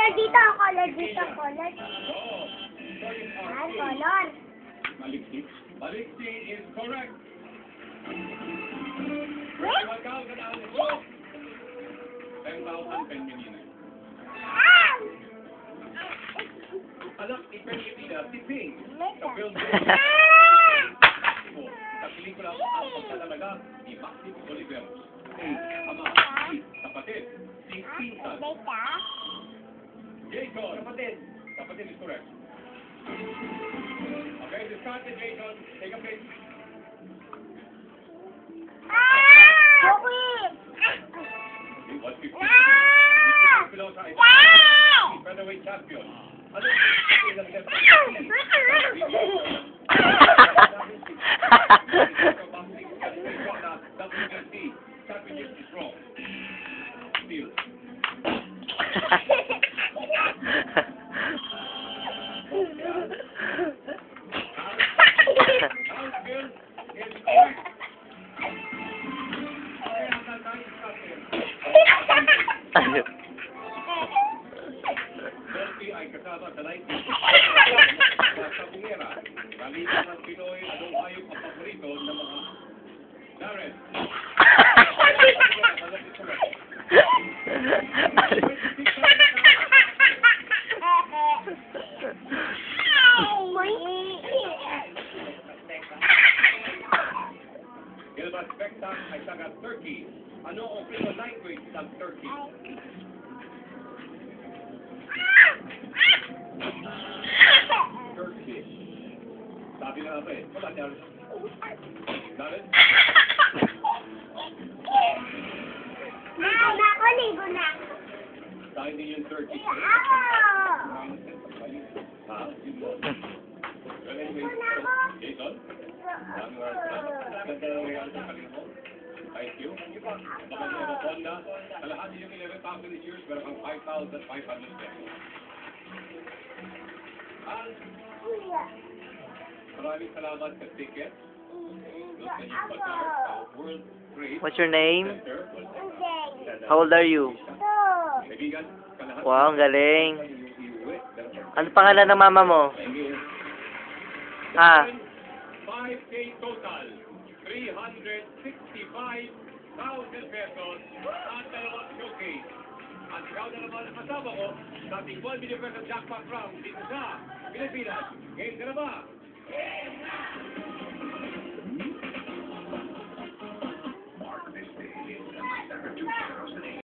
Color dito, color dito, color. Color. Maliksi. Maliksi is correct. Wait. 1,000 ang book. 10,000 penmenina. Anak ni Penmenina, si Ping. Sa film sa pelikula ang pagtatalaga ni Maximo Oliveros. Ama, kapatid, si Pinsan. Jason, kapatid is correct. Okay, discarded Jason. Take a place. Okay, 150. Below sa featherweight champion. Ano yung WBC championship is wrong. Still. Ay kasama sa 19. Sa Bungera, kalitan ng Pinoy, anong hayop ang paborito ng mga Darren? Gilbert Spector ay taga Turkey. Ano ang official language ng Turkey? Turkish. Sabi na natin, wala niya. Dalit? Nakaligo na. Dahil din yung Turkish. Ha? Jason? Thank you. Honda, kalahati yung 11,000 years, pero ang 5,500 pesos. Maraming salamat sa ticket. What's your name? Center. How old are you? Kaibigan, kalahati. Wow, ang galing. Ano pangalan ng mama mo? Ah. 5K total. 365,000 pesos at dalawang showcase. At ikaw na naman ang kasama ko sa ating 1 million pesos jackpot round dito sa Pilipinas. Game ka na ba?